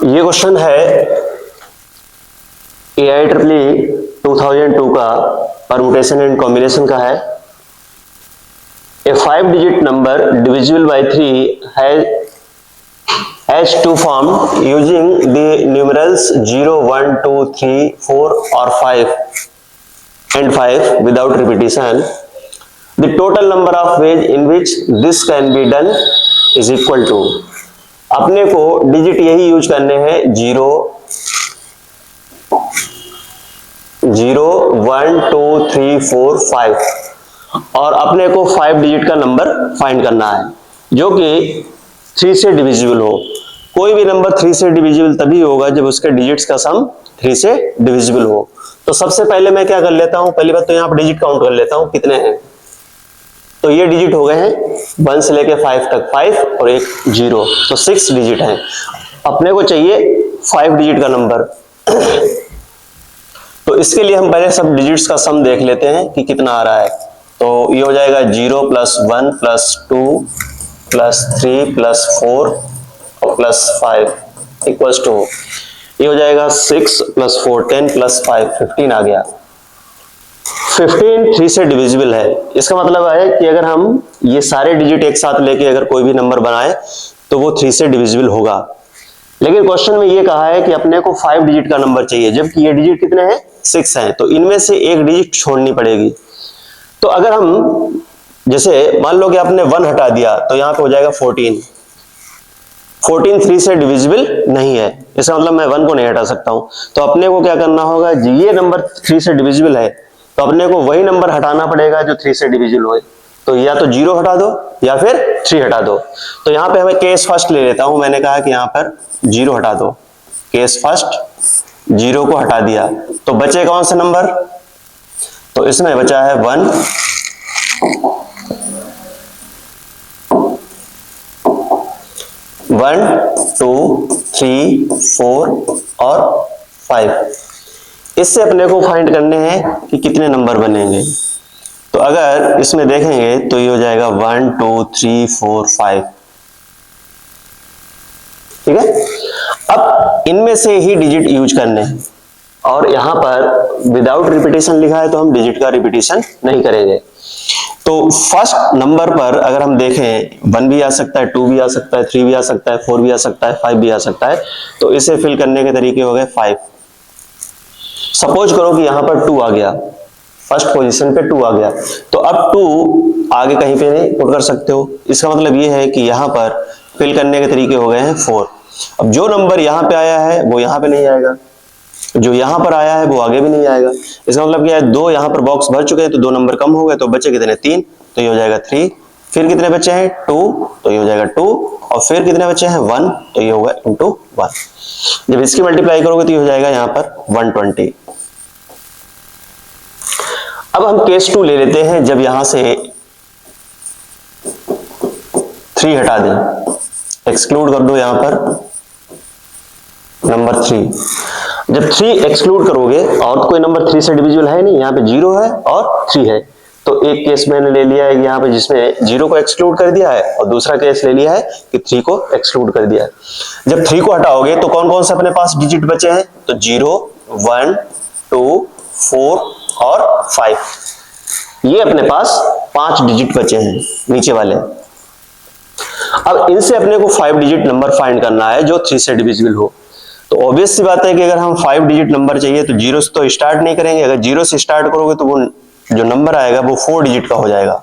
ये क्वेश्चन है AIEEE 2002 का परमुटेशन एंड कॉम्बिनेशन का है। A 5-digit number divisible by 3 has two formed using the numerals 0, 1, 2, 3, 4 or 5 and 5 without repetition. The total number of ways in which this can be done is equal to। अपने को digit यही use करने हैं 0, 0, 1, 2, 3, 4, 5 और अपने को 5 digit का number find करना है जो कि 3 से डिविजिबल हो। कोई भी नंबर 3 से डिविजिबल तभी होगा जब उसके डिजिट्स का सम 3 से डिविजिबल हो। तो सबसे पहले मैं क्या कर लेता हूं, पहली बात तो यहां पर डिजिट काउंट कर लेता हूं कितने हैं। तो ये डिजिट हो गए हैं 1 से लेके 5 तक, 5 और एक 0, तो 6 डिजिट हैं। अपने को चाहिए 5 डिजिट का नंबर। तो इसके लिए हम पहले सब डिजिट्स का सम देख लेते हैं कि कितना आ रहा है। तो ये हो जाएगा 0 + 1 + 2 + 3 + 4 और +5 इक्वल्स टू ये हो जाएगा 6 + 4 10 + 5 15 आ गया। 15 3 से डिविजिबल है। इसका मतलब है कि अगर हम ये सारे डिजिट एक साथ लेके अगर कोई भी नंबर बनाए तो वो 3 से डिविजिबल होगा। लेकिन क्वेश्चन में ये कहा है कि अपने को 5 डिजिट का नंबर चाहिए, जबकि ये डिजिट कितने हैं 6 हैं, तो इनमें से एक डिजिट छोड़नी पड़ेगी। तो अगर हम जैसे मान लो कि आपने 1 हटा दिया तो यहां पे हो जाएगा 14 3 से डिविजिबल नहीं है, इसका मतलब मैं 1 को नहीं हटा सकता हूं। तो अपने को क्या करना होगा, ये नंबर 3 से डिविजिबल है तो अपने को वही नंबर हटाना पड़ेगा जो 3 से डिविजिबल हो। तो या तो 0 हटा दो या फिर 3 हटा दो। तो यहां पे हमें केस फर्स्ट ले लेता हूं। मैंने कहा कि यहां पर 0 हटा दो, केस फर्स्ट 0 को हटा दिया तो बचे कौन सा नंबर, तो इसमें बचा है 1 1 2 3 4 और 5। इससे अपने को फाइंड करने हैं कि कितने नंबर बनेंगे। तो अगर इसमें देखेंगे तो ये हो जाएगा 1 2 3 4 5, ठीक है। अब इनमें से ही डिजिट यूज करने हैं और यहां पर विदाउट रिपीटेशन लिखा है तो हम डिजिट का रिपीटेशन नहीं करेंगे। तो फर्स्ट नंबर पर अगर हम देखें 1 भी आ सकता है, 2 भी आ सकता है, 3 भी आ सकता है, 4 भी आ सकता है, 5 भी आ सकता है। तो इसे फिल करने के तरीके हो गए 5। सपोज करो कि यहां पर 2 आ गया, फर्स्ट पोजीशन पे 2 आ गया, तो अब 2 आगे कहीं पे नहीं पुट कर सकते हो। इसका मतलब ये है कि यहां पर फिल करने के तरीके हो गए हैं 4। अब जो नंबर यहां पे आया है वो यहां पे नहीं आएगा, जो यहां पर आया है वो आगे भी नहीं आएगा। इसका मतलब क्या है, 2 यहां पर बॉक्स भर चुके हैं तो 2 नंबर कम हो गए, तो बचे कितने 3, तो ये हो जाएगा 3। फिर कितने बचे हैं 2, तो ये हो जाएगा 2 और फिर कितने बचे हैं 1, तो ये होगा इंटू 1। जब इसकी मल्टीप्लाई करोगे तो ये हो जाएगा यहां पर 120। अब हम केस 2 ले लेते हैं, जब यहां से 3 हटा दें, एक्सक्लूड कर दो यहां पर नंबर 3। जब 3 एक्सक्लूड करोगे और कोई नंबर 3 से डिविजिबल है नहीं, यहां पे 0 है और 3 है। तो एक केस मैंने ले लिया है यहां पे जिसमें 0 को एक्सक्लूड कर दिया है और दूसरा केस ले लिया है कि 3 को एक्सक्लूड कर दिया है। जब 3 को हटाओगे तो कौन कौन से अपने पास डिजिट बचे हैं, तो 0 1 2 4 और 5, ये अपने पास 5 डिजिट बचे हैं नीचे वाले। अब इनसे अपने को 5 डिजिट नंबर फाइंड करना है जो 3 से डिविजिबल हो। तो ऑब्वियस सी बात है कि अगर हम 5 डिजिट नंबर चाहिए तो 0 से तो स्टार्ट नहीं करेंगे। अगर 0 से स्टार्ट करोगे तो वो जो नंबर आएगा वो 4 डिजिट का हो जाएगा।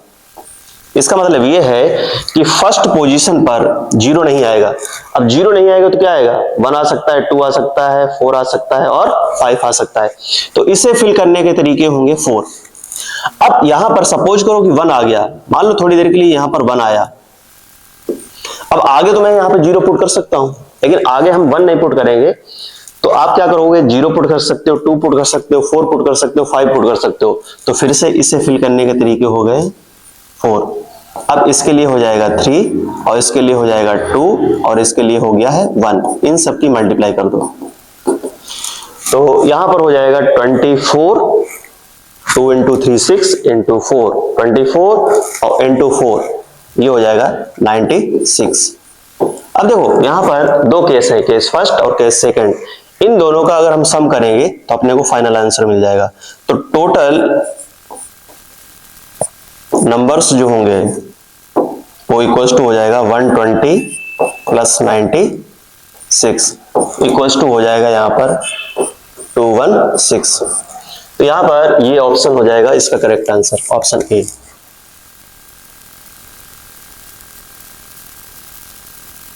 इसका मतलब ये है कि फर्स्ट पोजीशन पर 0 नहीं आएगा। अब 0 नहीं आएगा तो क्या आएगा, 1 आ सकता है, 2 आ सकता है, 4 आ सकता है और 5 आ सकता है। तो इसे फिल करने के तरीके होंगे 4। अब यहां पर सपोज करो कि 1 आ गया, मान लो थोड़ी देर के लिए यहां पर 1 आया। अब आगे तो मैं यहां पे 0 पुट कर सकता हूं, लेकिन आगे हम 1 नहीं पुट करेंगे। तो आप क्या करोगे, 0 पुट कर सकते हो, 2 पुट कर सकते हो, 4 पुट कर सकते हो, 5 पुट कर सकते हो। तो फिर से इसे फिल करने के तरीके हो गए 4। अब इसके लिए हो जाएगा 3 और इसके लिए हो जाएगा 2 और इसके लिए हो गया है 1। इन सब की मल्टीप्लाई कर दो तो यहां पर हो जाएगा 24, 2 × 3 6 × 4 24 और × 4 ये हो जाएगा 96। अब देखो यहां पर दो केस है, केस फर्स्ट और केस सेकंड। इन दोनों का अगर हम सम करेंगे तो अपने को फाइनल आंसर मिल जाएगा। तो टोटल नंबर्स जो होंगे वो इक्वल्स टू हो जाएगा 120 प्लस 96 इक्वल्स टू हो जाएगा यहां पर 216। तो यहां पर ये ऑप्शन हो जाएगा इसका करेक्ट आंसर, ऑप्शन ए।